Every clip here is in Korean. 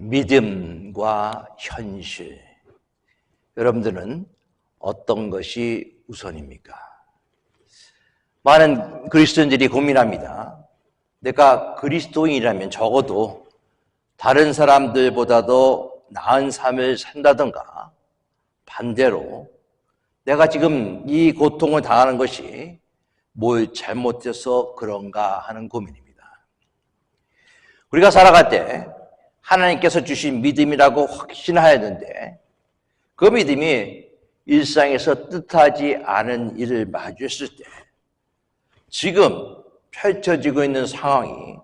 믿음과 현실, 여러분들은 어떤 것이 우선입니까? 많은 그리스도인들이 고민합니다. 내가 그리스도인이라면 적어도 다른 사람들보다도 나은 삶을 산다던가, 반대로 내가 지금 이 고통을 당하는 것이 뭘 잘못해서 그런가 하는 고민입니다. 우리가 살아갈 때 하나님께서 주신 믿음이라고 확신하였는데 그 믿음이 일상에서 뜻하지 않은 일을 마주했을 때 지금 펼쳐지고 있는 상황이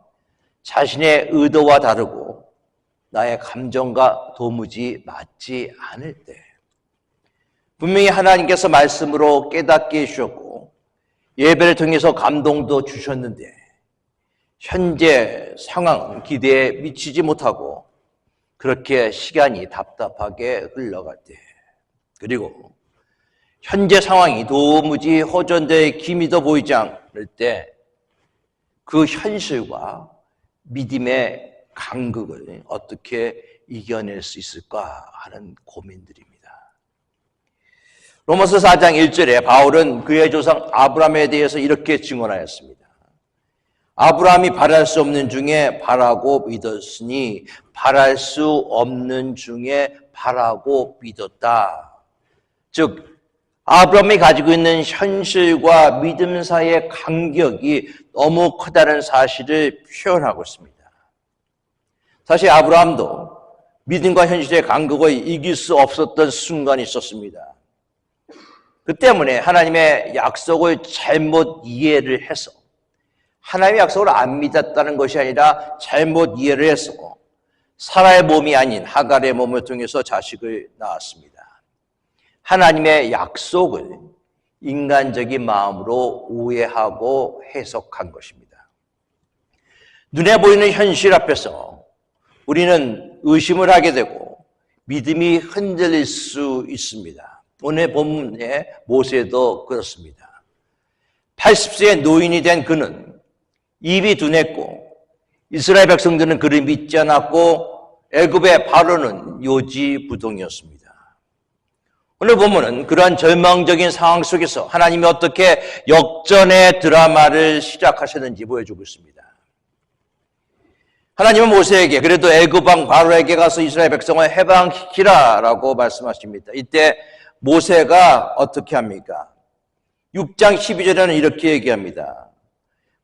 자신의 의도와 다르고 나의 감정과 도무지 맞지 않을 때 분명히 하나님께서 말씀으로 깨닫게 해주셨고 예배를 통해서 감동도 주셨는데 현재 상황 기대에 미치지 못하고 그렇게 시간이 답답하게 흘러갈 때, 그리고 현재 상황이 도무지 호전될 기미도 보이지 않을 때 그 현실과 믿음의 간극을 어떻게 이겨낼 수 있을까 하는 고민들입니다. 로마서 4장 1절에 바울은 그의 조상 아브라함에 대해서 이렇게 증언하였습니다. 아브라함이 바랄 수 없는 중에 바라고 믿었으니 바랄 수 없는 중에 바라고 믿었다. 즉 아브라함이 가지고 있는 현실과 믿음 사이의 간격이 너무 크다는 사실을 표현하고 있습니다. 사실 아브라함도 믿음과 현실의 간격을 이길 수 없었던 순간이 있었습니다. 그 때문에 하나님의 약속을 잘못 이해를 해서 하나님의 약속을 안 믿었다는 것이 아니라 잘못 이해를 해서 사라의 몸이 아닌 하갈의 몸을 통해서 자식을 낳았습니다. 하나님의 약속을 인간적인 마음으로 오해하고 해석한 것입니다. 눈에 보이는 현실 앞에서 우리는 의심을 하게 되고 믿음이 흔들릴 수 있습니다. 오늘 본문의 모세도 그렇습니다. 80세의 노인이 된 그는 입이 둔했고 이스라엘 백성들은 그를 믿지 않았고 애굽의 바로는 요지부동이었습니다. 오늘 본문은 그러한 절망적인 상황 속에서 하나님이 어떻게 역전의 드라마를 시작하셨는지 보여주고 있습니다. 하나님은 모세에게 그래도 애굽 왕 바로에게 가서 이스라엘 백성을 해방시키라라고 말씀하십니다. 이때 모세가 어떻게 합니까? 6장 12절에는 이렇게 얘기합니다.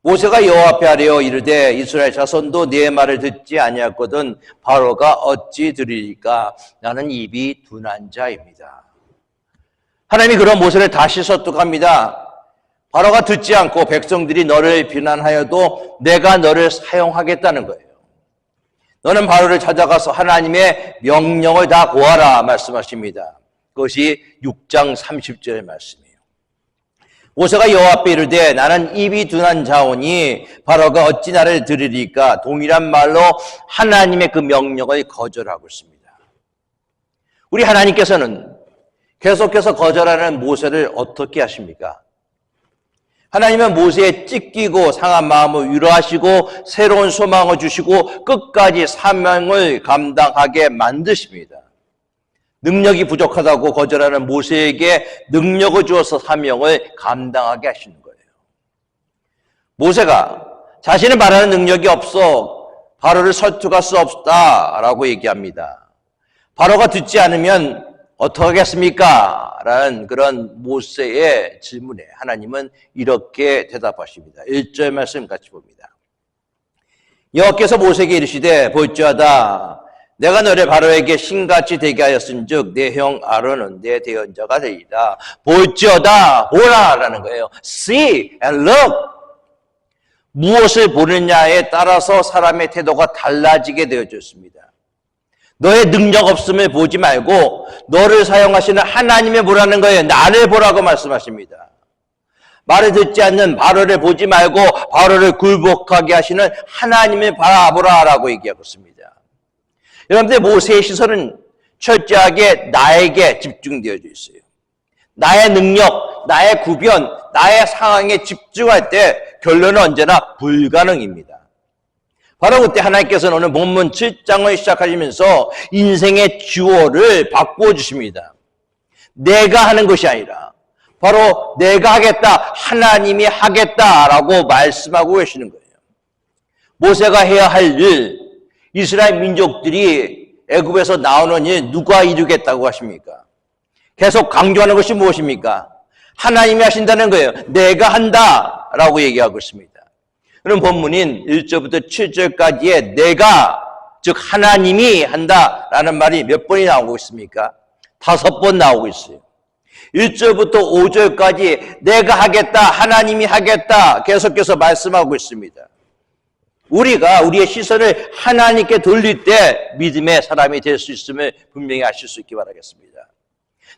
모세가 여호와 앞에 아뢰어 이르되 이스라엘 자손도 네 말을 듣지 아니하거든 바로가 어찌 들으리까? 나는 입이 둔한 자입니다. 하나님이 그런 모세를 다시 설득합니다. 바로가 듣지 않고 백성들이 너를 비난하여도 내가 너를 사용하겠다는 거예요. 너는 바로를 찾아가서 하나님의 명령을 다 고하라 말씀하십니다. 그것이 6장 30절의 말씀이에요. 모세가 여호와 앞에 이르되 나는 입이 둔한 자오니 바로가 어찌 나를 들으리까? 동일한 말로 하나님의 그 명령을 거절하고 있습니다. 우리 하나님께서는 계속해서 거절하는 모세를 어떻게 하십니까? 하나님은 모세의 찢기고 상한 마음을 위로하시고 새로운 소망을 주시고 끝까지 사명을 감당하게 만드십니다. 능력이 부족하다고 거절하는 모세에게 능력을 주어서 사명을 감당하게 하시는 거예요. 모세가 자신은 말하는 능력이 없어 바로를 설득할 수 없다라고 얘기합니다. 바로가 듣지 않으면 어떡하겠습니까? 라는 그런 모세의 질문에 하나님은 이렇게 대답하십니다. 1절 말씀 같이 봅니다. 여호와께서 모세에게 이르시되 볼지어다 내가 너를 바로에게 신같이 되게 하였은즉 내 형 아론은 내 대언자가 되리라. 볼지어다 보라라는 거예요. See and look. 무엇을 보느냐에 따라서 사람의 태도가 달라지게 되어졌습니다. 너의 능력 없음을 보지 말고 너를 사용하시는 하나님을 보라는 거예요. 나를 보라고 말씀하십니다. 말을 듣지 않는 바로를 보지 말고 바로를 굴복하게 하시는 하나님을 바라보라라고 얘기하고 있습니다. 여러분들 모세의 시선은 철저하게 나에게 집중되어져 있어요. 나의 능력, 나의 구변, 나의 상황에 집중할 때 결론은 언제나 불가능입니다. 바로 그때 하나님께서는 오늘 본문 7장을 시작하시면서 인생의 주어를 바꾸어 주십니다. 내가 하는 것이 아니라 바로 내가 하겠다, 하나님이 하겠다라고 말씀하고 계시는 거예요. 모세가 해야 할 일, 이스라엘 민족들이 애굽에서 나오는 일 누가 이루겠다고 하십니까? 계속 강조하는 것이 무엇입니까? 하나님이 하신다는 거예요. 내가 한다라고 얘기하고 있습니다. 그럼 본문인 1절부터 7절까지의 내가, 즉 하나님이 한다라는 말이 몇 번이 나오고 있습니까? 5번 나오고 있어요. 1절부터 5절까지 내가 하겠다, 하나님이 하겠다 계속해서 말씀하고 있습니다. 우리가 우리의 시선을 하나님께 돌릴 때 믿음의 사람이 될 수 있음을 분명히 아실 수 있기 바라겠습니다.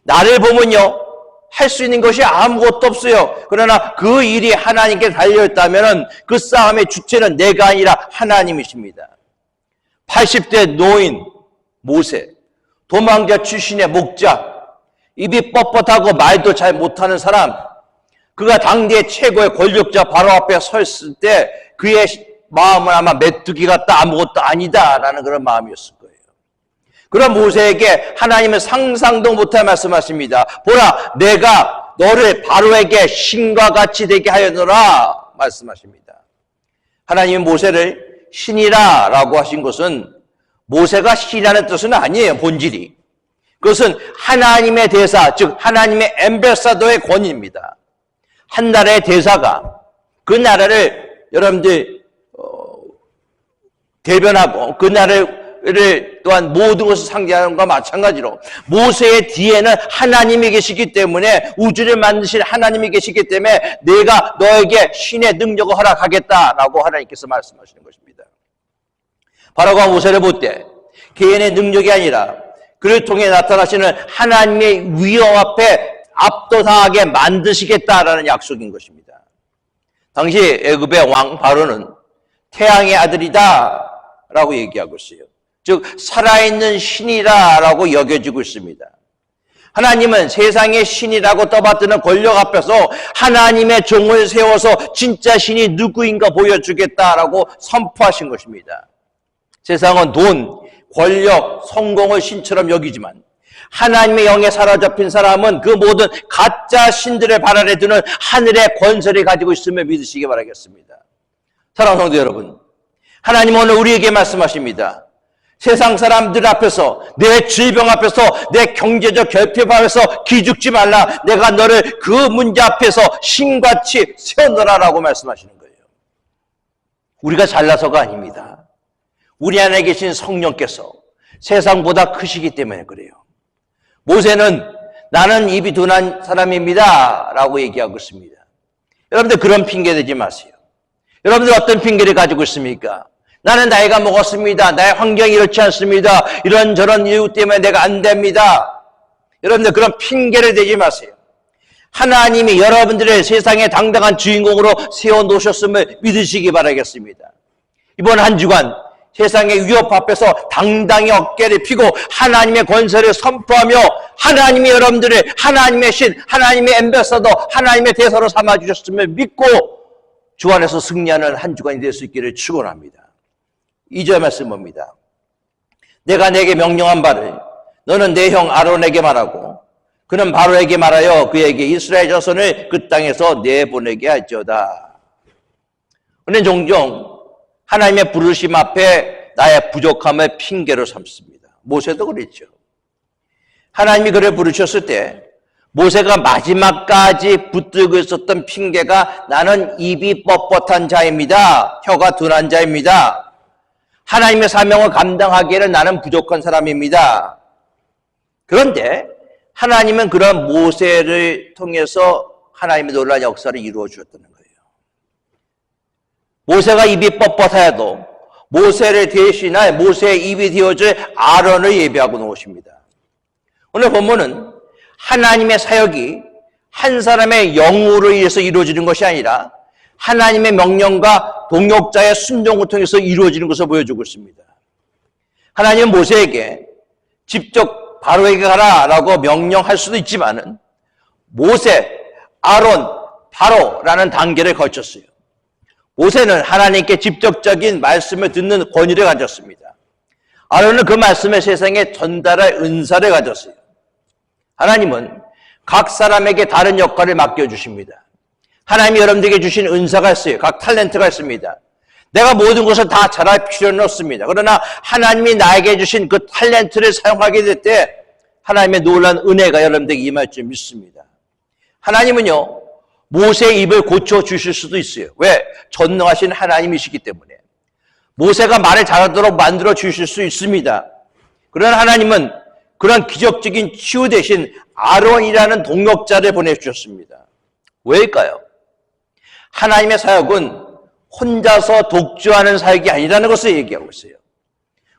나를 보면요, 할 수 있는 것이 아무것도 없어요. 그러나 그 일이 하나님께 달려있다면 그 싸움의 주체는 내가 아니라 하나님이십니다. 80대 노인 모세, 도망자 출신의 목자, 입이 뻣뻣하고 말도 잘 못하는 사람, 그가 당대의 최고의 권력자 바로 앞에 서 있을 때 그의 마음은 아마 메뚜기 같다, 아무것도 아니다라는 그런 마음이었을 거예요. 그런 모세에게 하나님은 상상도 못할 말씀하십니다. 보라, 내가 너를 바로에게 신과 같이 되게 하였노라 말씀하십니다. 하나님은 모세를 신이라 라고 하신 것은 모세가 신이라는 뜻은 아니에요. 본질이. 그것은 하나님의 대사, 즉 하나님의 엠베사더의 권위입니다. 한 나라의 대사가 그 나라를 여러분들 대변하고 그 나라를 또한 모든 것을 상대하는 것과 마찬가지로 모세의 뒤에는 하나님이 계시기 때문에, 우주를 만드신 하나님이 계시기 때문에 내가 너에게 신의 능력을 허락하겠다라고 하나님께서 말씀하시는 것입니다. 바로가 모세를 볼 때 개인의 능력이 아니라 그를 통해 나타나시는 하나님의 위엄 앞에 압도당하게 만드시겠다라는 약속인 것입니다. 당시 애굽의 왕 바로는 태양의 아들이다 라고 얘기하고 있어요. 즉 살아있는 신이라고 여겨지고 있습니다. 하나님은 세상의 신이라고 떠받드는 권력 앞에서 하나님의 종을 세워서 진짜 신이 누구인가 보여주겠다라고 선포하신 것입니다. 세상은 돈, 권력, 성공을 신처럼 여기지만 하나님의 영에 사로잡힌 사람은 그 모든 가짜 신들의 발 아래 두는 하늘의 권세를 가지고 있음을 믿으시기 바라겠습니다. 사랑하는 성도 여러분, 하나님은 오늘 우리에게 말씀하십니다. 세상 사람들 앞에서, 내 질병 앞에서, 내 경제적 결핍 앞에서 기죽지 말라. 내가 너를 그 문제 앞에서 신같이 세워놓으라라고 말씀하시는 거예요. 우리가 잘나서가 아닙니다. 우리 안에 계신 성령께서 세상보다 크시기 때문에 그래요. 모세는 나는 입이 둔한 사람입니다 라고 얘기하고 있습니다. 여러분들 그런 핑계 대지 마세요. 여러분들 어떤 핑계를 가지고 있습니까? 나는 나이가 먹었습니다. 나의 환경이 이렇지 않습니다. 이런저런 이유 때문에 내가 안 됩니다. 여러분들 그런 핑계를 대지 마세요. 하나님이 여러분들의 세상의 당당한 주인공으로 세워놓으셨음을 믿으시기 바라겠습니다. 이번 한 주간 세상의 위협 앞에서 당당히 어깨를 펴고 하나님의 권세를 선포하며 하나님이 여러분들을 하나님의 신, 하나님의 엠베서더, 하나님의 대사로 삼아주셨음을 믿고 주 안에서 승리하는 한 주간이 될 수 있기를 축원합니다. 2절 말씀 봅니다. 내가 내게 명령한 바를 너는 내 형 아론에게 말하고 그는 바로에게 말하여 그에게 이스라엘 자손을 그 땅에서 내보내게 할지어다. 우리는 종종 하나님의 부르심 앞에 나의 부족함을 핑계로 삼습니다. 모세도 그랬죠. 하나님이 그를 부르셨을 때 모세가 마지막까지 붙들고 있었던 핑계가 나는 입이 뻣뻣한 자입니다. 혀가 둔한 자입니다. 하나님의 사명을 감당하기에는 나는 부족한 사람입니다. 그런데 하나님은 그런 모세를 통해서 하나님의 놀라운 역사를 이루어 주었다는 거예요. 모세가 입이 뻣뻣하여도 모세를 대신할 모세의 입이 되어줄 아론을 예비하고 놓으십니다. 오늘 본문은 하나님의 사역이 한 사람의 영으로 인해서 이루어지는 것이 아니라 하나님의 명령과 동역자의 순종을 통해서 이루어지는 것을 보여주고 있습니다. 하나님은 모세에게 직접 바로에게 가라라고 명령할 수도 있지만은 모세, 아론, 바로라는 단계를 거쳤어요. 모세는 하나님께 직접적인 말씀을 듣는 권위를 가졌습니다. 아론은 그 말씀을 세상에 전달할 은사를 가졌어요. 하나님은 각 사람에게 다른 역할을 맡겨주십니다. 하나님이 여러분들에게 주신 은사가 있어요. 각 탤런트가 있습니다. 내가 모든 것을 다 잘할 필요는 없습니다. 그러나 하나님이 나에게 주신 그 탤런트를 사용하게 될 때 하나님의 놀라운 은혜가 여러분들에게 임할 줄 믿습니다. 하나님은요, 모세의 입을 고쳐주실 수도 있어요. 왜? 전능하신 하나님이시기 때문에. 모세가 말을 잘하도록 만들어 주실 수 있습니다. 그러나 하나님은 그런 기적적인 치유 대신 아론이라는 동역자를 보내주셨습니다. 왜일까요? 하나님의 사역은 혼자서 독주하는 사역이 아니라는 것을 얘기하고 있어요.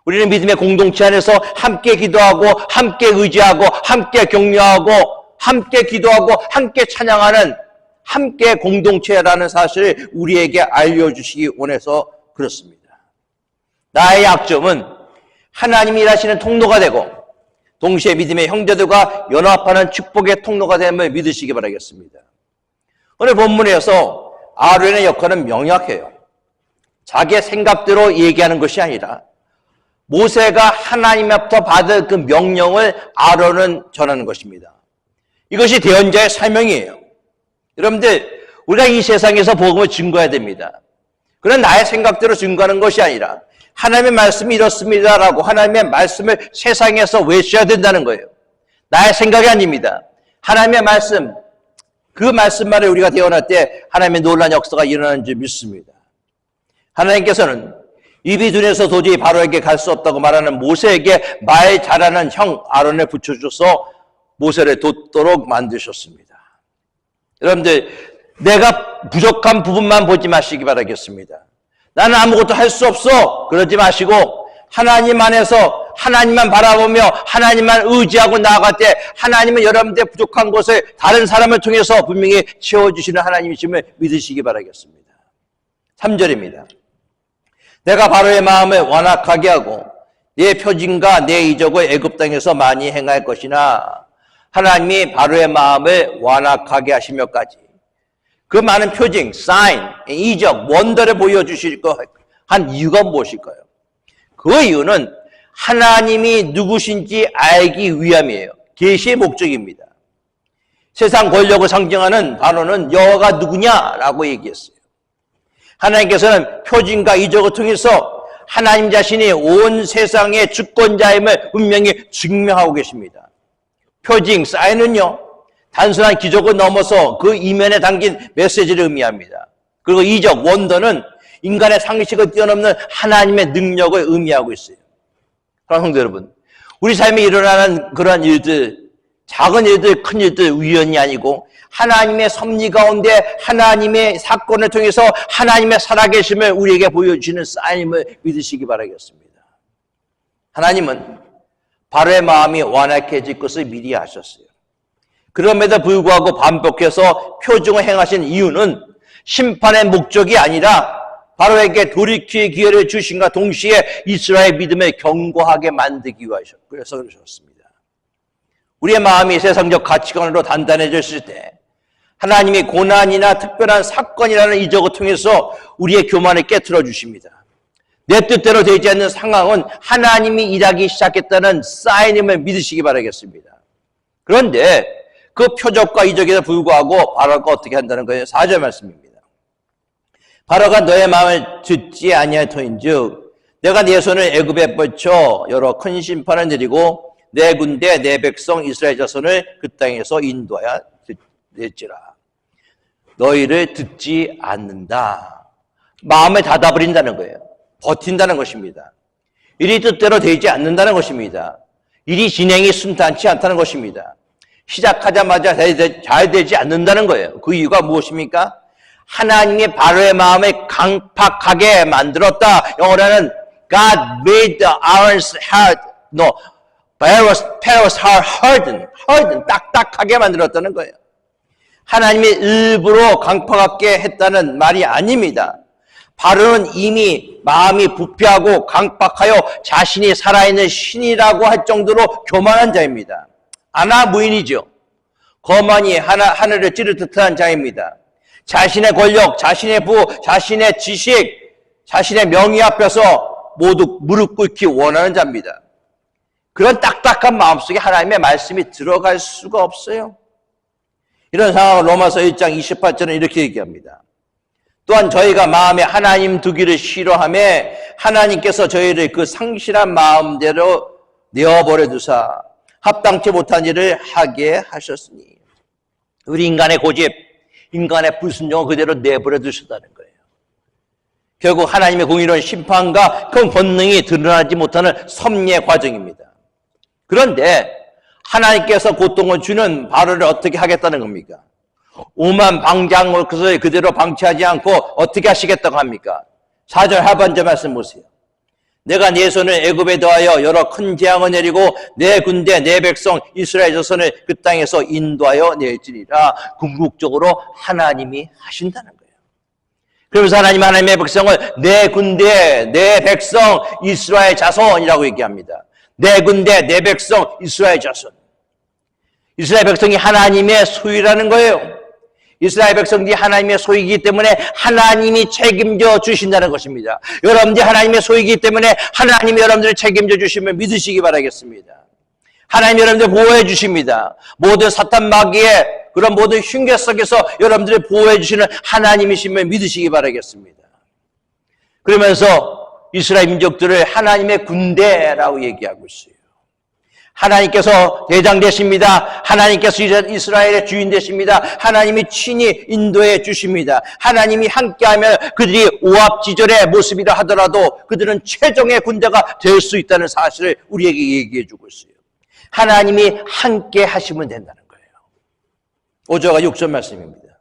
우리는 믿음의 공동체 안에서 함께 기도하고 함께 의지하고 함께 격려하고 함께 기도하고 함께 찬양하는 함께 공동체라는 사실을 우리에게 알려주시기 원해서 그렇습니다. 나의 약점은 하나님이 일하시는 통로가 되고 동시에 믿음의 형제들과 연합하는 축복의 통로가 됨을 믿으시기 바라겠습니다. 오늘 본문에서 아론의 역할은 명확해요. 자기의 생각대로 얘기하는 것이 아니라 모세가 하나님으로부터 받은 그 명령을 아론은 전하는 것입니다. 이것이 대언자의 사명이에요. 여러분들, 우리가 이 세상에서 복음을 증거해야 됩니다. 그런 나의 생각대로 증거하는 것이 아니라 하나님의 말씀이 이렇습니다라고 하나님의 말씀을 세상에서 외쳐야 된다는 거예요. 나의 생각이 아닙니다. 하나님의 말씀, 그 말씀만을 우리가 대언할 때 하나님의 놀라운 역사가 일어나는 줄 믿습니다. 하나님께서는 입이 둔해서 도저히 바로에게 갈 수 없다고 말하는 모세에게 말 잘하는 형 아론을 붙여줘서 모세를 돕도록 만드셨습니다. 여러분들, 내가 부족한 부분만 보지 마시기 바라겠습니다. 나는 아무것도 할 수 없어 그러지 마시고 하나님 안에서 하나님만 바라보며 하나님만 의지하고 나아갈 때 하나님은 여러분들의 부족한 것을 다른 사람을 통해서 분명히 채워주시는 하나님이심을 믿으시기 바라겠습니다. 3절입니다. 내가 바로의 마음을 완악하게 하고 내 표징과 내 이적을 애굽 땅에서 많이 행할 것이나 하나님이 바로의 마음을 완악하게 하시며까지 그 많은 표징, 사인, 이적, 원더를 보여주실 한 이유가 무엇일까요? 그 이유는 하나님이 누구신지 알기 위함이에요. 계시의 목적입니다. 세상 권력을 상징하는 바로는 여호와가 누구냐라고 얘기했어요. 하나님께서는 표징과 이적을 통해서 하나님 자신이 온 세상의 주권자임을 분명히 증명하고 계십니다. 표징, 사인은요, 단순한 기적을 넘어서 그 이면에 담긴 메시지를 의미합니다. 그리고 이적, 원더는 인간의 상식을 뛰어넘는 하나님의 능력을 의미하고 있어요. 사랑하는 성도 여러분, 우리 삶에 일어나는 그러한 일들, 작은 일들, 큰 일들 우연이 아니고 하나님의 섭리 가운데 하나님의 사건을 통해서 하나님의 살아계심을 우리에게 보여주시는 사인임을 믿으시기 바라겠습니다. 하나님은 바로의 마음이 완악해질 것을 미리 아셨어요. 그럼에도 불구하고 반복해서 표징을 행하신 이유는 심판의 목적이 아니라 바로에게 돌이킬 기회를 주신과 동시에 이스라엘 믿음을 견고하게 만들기 위하셔. 그래서 그러셨습니다. 우리의 마음이 세상적 가치관으로 단단해졌을 때 하나님이 고난이나 특별한 사건이라는 이적을 통해서 우리의 교만을 깨트려 주십니다. 내 뜻대로 되지 않는 상황은 하나님이 일하기 시작했다는 사인임을 믿으시기 바라겠습니다. 그런데 그 표적과 이적에도 불구하고 바로가 어떻게 한다는 거예요? 4절 말씀입니다. 바로가 너의 마음을 듣지 아니할 터인즉 내가 네 손을 애굽에 뻗쳐 여러 큰 심판을 내리고 내 군대 내 백성 이스라엘 자손을 그 땅에서 인도하여 냈지라. 너희를 듣지 않는다. 마음을 닫아버린다는 거예요. 버틴다는 것입니다. 일이 뜻대로 되지 않는다는 것입니다. 일이 진행이 순탄치 않다는 것입니다. 시작하자마자 잘 되지 않는다는 거예요. 그 이유가 무엇입니까? 하나님이 바로의 마음을 강팍하게 만들었다. 영어로는 God made the Aaron's heart, Pharaoh's heart harden, 딱딱하게 만들었다는 거예요. 하나님이 일부러 강팍하게 했다는 말이 아닙니다. 바로는 이미 마음이 부패하고 강팍하여 자신이 살아있는 신이라고 할 정도로 교만한 자입니다. 아나 무인이죠. 거만이 하늘을 찌를 듯한 자입니다. 자신의 권력, 자신의 부, 자신의 지식, 자신의 명예 앞에서 모두 무릎 꿇기 원하는 자입니다. 그런 딱딱한 마음속에 하나님의 말씀이 들어갈 수가 없어요. 이런 상황을 로마서 1장 28절은 이렇게 얘기합니다. 또한 저희가 마음에 하나님 두기를 싫어하며 하나님께서 저희를 그 상실한 마음대로 내어버려 두사 합당치 못한 일을 하게 하셨으니, 우리 인간의 고집, 인간의 불순종을 그대로 내버려 두셨다는 거예요. 결국 하나님의 공의로운 심판과 그 본능이 드러나지 못하는 섭리의 과정입니다. 그런데 하나님께서 고통을 주는 바로를 어떻게 하겠다는 겁니까? 오만 방장을 그대로 방치하지 않고 어떻게 하시겠다고 합니까? 4절 하반절 말씀 보세요. 내가 네 손을 애굽에 더하여 여러 큰 재앙을 내리고 내 군대 내 백성 이스라엘 자손을 그 땅에서 인도하여 내지리라. 궁극적으로 하나님이 하신다는 거예요. 그러면서 하나님의 백성을 내 군대 내 백성 이스라엘 자손이라고 얘기합니다. 내 군대 내 백성 이스라엘 자손. 이스라엘 백성이 하나님의 소유라는 거예요. 이스라엘 백성들이 하나님의 소유이기 때문에 하나님이 책임져 주신다는 것입니다. 여러분들이 하나님의 소유이기 때문에 하나님이 여러분들을 책임져 주시면 믿으시기 바라겠습니다. 하나님이 여러분들을 보호해 주십니다. 모든 사탄 마귀의 그런 모든 흉계 속에서 여러분들을 보호해 주시는 하나님이심을 믿으시기 바라겠습니다. 그러면서 이스라엘 민족들을 하나님의 군대라고 얘기하고 있어요. 하나님께서 대장 되십니다. 하나님께서 이스라엘의 주인 되십니다. 하나님이 친히 인도해 주십니다. 하나님이 함께하면 그들이 오합지졸의 모습이라 하더라도 그들은 최종의 군대가 될 수 있다는 사실을 우리에게 얘기해 주고 있어요. 하나님이 함께 하시면 된다는 거예요. 5절과 6절 말씀입니다.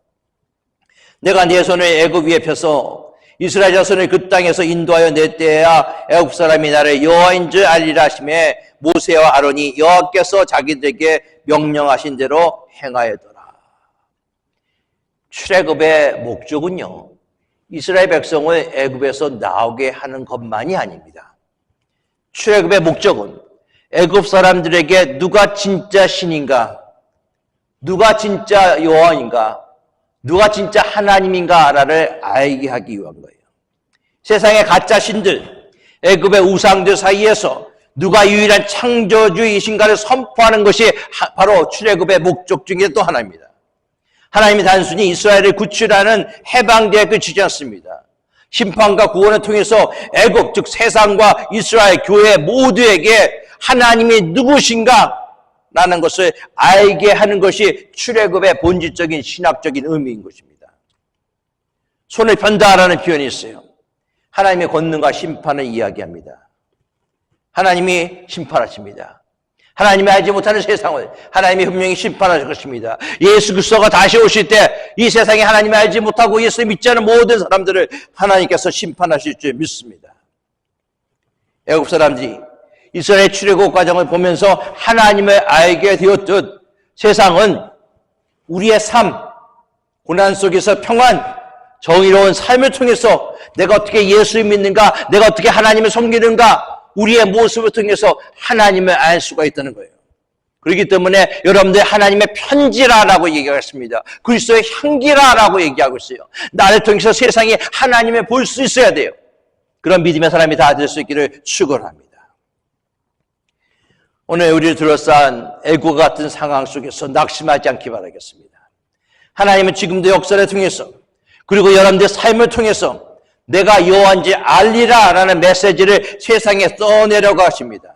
내가 네 손을 애굽 위에 펴서 이스라엘 자손을 그 땅에서 인도하여 낼 때야 애굽 사람이 나를 여호와인 줄 알리라 하시매 모세와 아론이 여호와께서 자기들에게 명령하신 대로 행하였더라. 출애굽의 목적은요, 이스라엘 백성을 애굽에서 나오게 하는 것만이 아닙니다. 출애굽의 목적은 애굽 사람들에게 누가 진짜 신인가, 누가 진짜 여호와인가, 누가 진짜 하나님인가를 알게 하기 위한 거예요. 세상의 가짜 신들, 애굽의 우상들 사이에서 누가 유일한 창조주이신가를 선포하는 것이 바로 출애굽의 목적 중에 또 하나입니다. 하나님이 단순히 이스라엘을 구출하는 해방대에 그치지 않습니다. 심판과 구원을 통해서 애굽, 즉 세상과 이스라엘 교회 모두에게 하나님이 누구신가 라는 것을 알게 하는 것이 출애굽의 본질적인 신학적인 의미인 것입니다. 손을 편다라는 표현이 있어요. 하나님의 권능과 심판을 이야기합니다. 하나님이 심판하십니다. 하나님이 알지 못하는 세상을 하나님이 분명히 심판하실 것입니다. 예수 그리스도가 다시 오실 때 이 세상에 하나님이 알지 못하고 예수 믿지 않은 모든 사람들을 하나님께서 심판하실 줄 믿습니다. 애굽 사람들이 이스라엘 출애굽 과정을 보면서 하나님을 알게 되었듯 세상은 우리의 삶, 고난 속에서 평안, 정의로운 삶을 통해서 내가 어떻게 예수를 믿는가, 내가 어떻게 하나님을 섬기는가, 우리의 모습을 통해서 하나님을 알 수가 있다는 거예요. 그렇기 때문에 여러분들 하나님의 편지라라고 얘기하겠습니다. 그리스도의 향기라라고 얘기하고 있어요. 나를 통해서 세상이 하나님을 볼 수 있어야 돼요. 그런 믿음의 사람이 다 될 수 있기를 축원합니다. 오늘 우리를 둘러싼 애굽 같은 상황 속에서 낙심하지 않기 바라겠습니다. 하나님은 지금도 역사를 통해서 그리고 여러분들의 삶을 통해서 내가 여호와인지 알리라 라는 메시지를 세상에 써내려고 하십니다.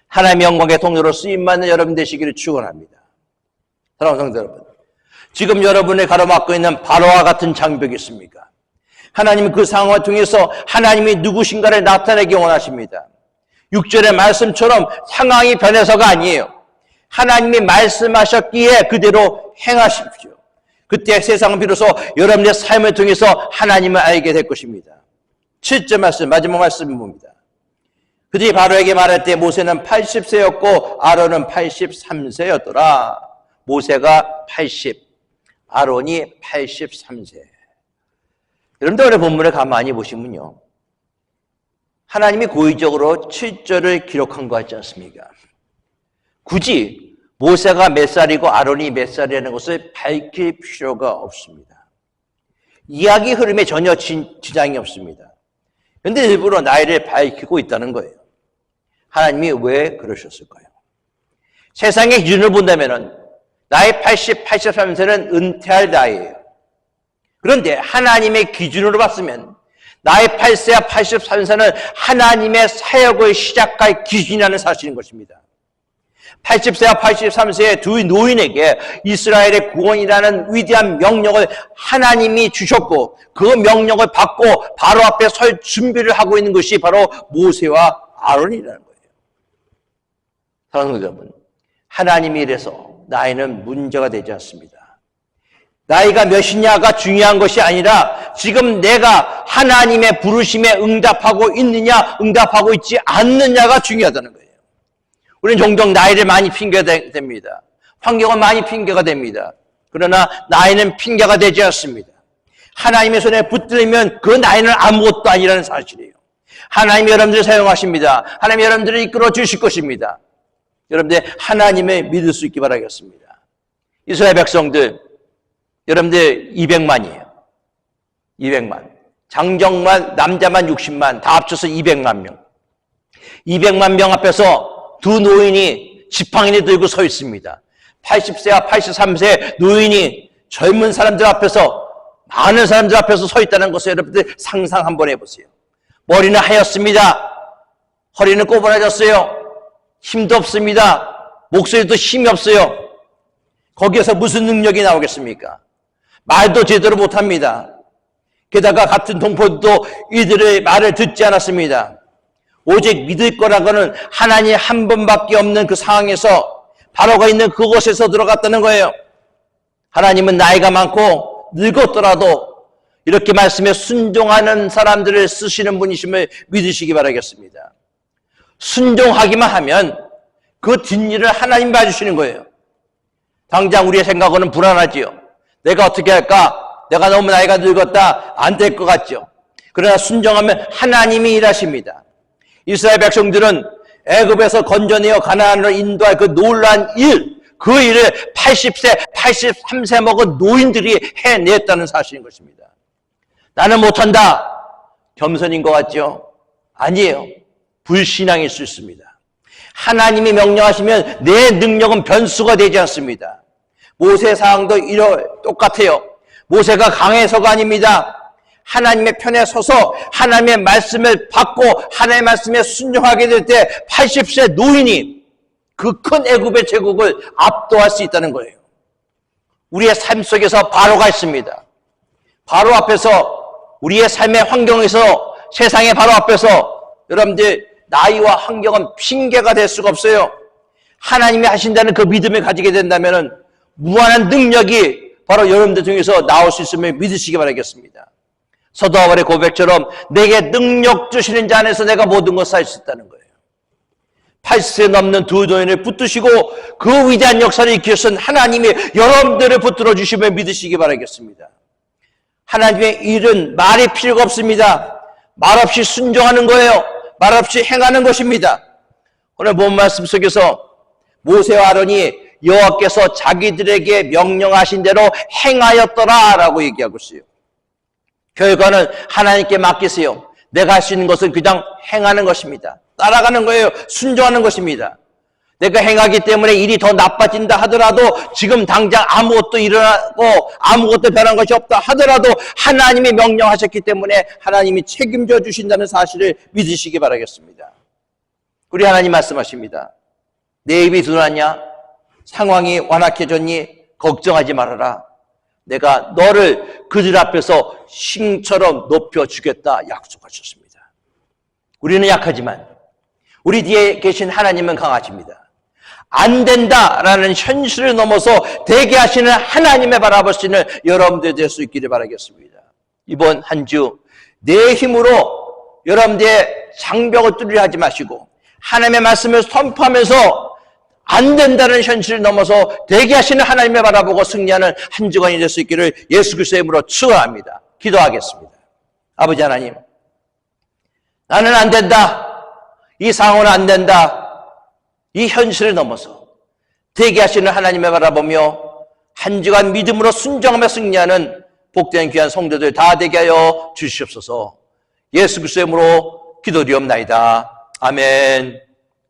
하나님의 영광의 통로로 쓰임받는 여러분 되시기를 축원합니다. 사랑하는 성도 여러분, 지금 여러분을 가로막고 있는 바로와 같은 장벽이 있습니까? 하나님은 그 상황을 통해서 하나님이 누구신가를 나타내기 원하십니다. 6절의 말씀처럼 상황이 변해서가 아니에요. 하나님이 말씀하셨기에 그대로 행하십시오. 그때 세상은 비로소 여러분의 삶을 통해서 하나님을 알게 될 것입니다. 7절 말씀, 마지막 말씀을 봅니다. 그들이 바로에게 말할 때 모세는 80세였고 아론은 83세였더라. 모세가 80, 아론이 83세. 여러분들 오늘 본문을 가만히 보시면요, 하나님이 고의적으로 7절을 기록한 것 같지 않습니까? 굳이 모세가 몇 살이고 아론이 몇 살이라는 것을 밝힐 필요가 없습니다. 이야기 흐름에 전혀 지장이 없습니다. 그런데 일부러 나이를 밝히고 있다는 거예요. 하나님이 왜 그러셨을까요? 세상의 기준을 본다면 나이 80, 83세는 은퇴할 나이예요. 그런데 하나님의 기준으로 봤으면 나이 8세와 83세는 하나님의 사역을 시작할 기준이라는 사실인 것입니다. 80세와 83세의 두 노인에게 이스라엘의 구원이라는 위대한 명령을 하나님이 주셨고 그 명령을 받고 바로 앞에 설 준비를 하고 있는 것이 바로 모세와 아론이라는 거예요. 사랑하는 여러분, 하나님이 이래서 나이는 문제가 되지 않습니다. 나이가 몇이냐가 중요한 것이 아니라 지금 내가 하나님의 부르심에 응답하고 있느냐 응답하고 있지 않느냐가 중요하다는 거예요. 우리는 종종 나이를 많이 핑계가 됩니다. 환경은 많이 핑계가 됩니다. 그러나 나이는 핑계가 되지 않습니다. 하나님의 손에 붙들면 그 나이는 아무것도 아니라는 사실이에요. 하나님이 여러분들을 사용하십니다. 하나님이 여러분들을 이끌어 주실 것입니다. 여러분들 하나님을 믿을 수 있기 바라겠습니다. 이스라엘 백성들 여러분들 200만이에요. 200만. 장정만 남자만 60만 다 합쳐서 200만 명. 200만 명 앞에서 두 노인이 지팡이를 들고 서 있습니다. 80세와 83세 노인이 젊은 사람들 앞에서 많은 사람들 앞에서 서 있다는 것을 여러분들 상상 한번 해보세요. 머리는 하얗습니다. 허리는 꼬부라졌어요. 힘도 없습니다. 목소리도 힘이 없어요. 거기에서 무슨 능력이 나오겠습니까? 말도 제대로 못합니다. 게다가 같은 동포도 이들의 말을 듣지 않았습니다. 오직 믿을 거라고는 하나님 한 분밖에 없는 그 상황에서 바로가 있는 그곳에서 들어갔다는 거예요. 하나님은 나이가 많고 늙었더라도 이렇게 말씀에 순종하는 사람들을 쓰시는 분이심을 믿으시기 바라겠습니다. 순종하기만 하면 그 뒷일을 하나님 봐주시는 거예요. 당장 우리의 생각은 불안하지요. 내가 어떻게 할까? 내가 너무 나이가 늙었다. 안 될 것 같죠. 그러나 순종하면 하나님이 일하십니다. 이스라엘 백성들은 애굽에서 건져내어 가나안으로 인도할 그 놀라운 일, 그 일을 80세, 83세 먹은 노인들이 해냈다는 사실인 것입니다. 나는 못한다. 겸손인 것 같죠? 아니에요. 불신앙일 수 있습니다. 하나님이 명령하시면 내 능력은 변수가 되지 않습니다. 모세 상황도 똑같아요. 모세가 강해서가 아닙니다. 하나님의 편에 서서 하나님의 말씀을 받고 하나님의 말씀에 순종하게 될 때 80세 노인이 그 큰 애굽의 제국을 압도할 수 있다는 거예요. 우리의 삶 속에서 바로가 있습니다. 바로 앞에서 우리의 삶의 환경에서 세상의 바로 앞에서 여러분들 나이와 환경은 핑계가 될 수가 없어요. 하나님이 하신다는 그 믿음을 가지게 된다면 무한한 능력이 바로 여러분들 중에서 나올 수 있음을 믿으시기 바라겠습니다. 사도 바울의 고백처럼 내게 능력 주시는 자 안에서 내가 모든 것을 할 수 있다는 거예요. 80세 넘는 두 노인을 붙드시고 그 위대한 역사를 일으키신 하나님이 여러분들을 붙들어 주심을 믿으시기 바라겠습니다. 하나님의 일은 말이 필요가 없습니다. 말 없이 순종하는 거예요. 말 없이 행하는 것입니다. 오늘 본 말씀 속에서 모세와 아론이 여호와께서 자기들에게 명령하신 대로 행하였더라라고 얘기하고 있어요. 결과는 하나님께 맡기세요. 내가 할 수 있는 것은 그냥 행하는 것입니다. 따라가는 거예요. 순종하는 것입니다. 내가 행하기 때문에 일이 더 나빠진다 하더라도 지금 당장 아무것도 일어나고 아무것도 변한 것이 없다 하더라도 하나님이 명령하셨기 때문에 하나님이 책임져 주신다는 사실을 믿으시기 바라겠습니다. 우리 하나님 말씀하십니다. 내 입이 드러났냐? 상황이 완악해졌니? 걱정하지 말아라. 내가 너를 그들 앞에서 싱처럼 높여주겠다 약속하셨습니다. 우리는 약하지만 우리 뒤에 계신 하나님은 강하십니다. 안 된다라는 현실을 넘어서 되게 하시는 하나님의 바라볼 수 있는 여러분들 될 수 있기를 바라겠습니다. 이번 한 주 내 힘으로 여러분들의 장벽을 뚫으려 하지 마시고 하나님의 말씀을 선포하면서 안 된다는 현실을 넘어서 되게 하시는 하나님의 바라보고 승리하는 한 주간이 될 수 있기를 예수 그리스도의 이름으로 축원합니다. 기도하겠습니다. 아버지 하나님, 나는 안 된다. 이 상황은 안 된다. 이 현실을 넘어서 되게 하시는 하나님을 바라보며 한 주간 믿음으로 순종하며 승리하는 복된 귀한 성도들 다 되게 하여 주시옵소서. 예수 그리스도의 이름으로 기도드리옵나이다. 아멘.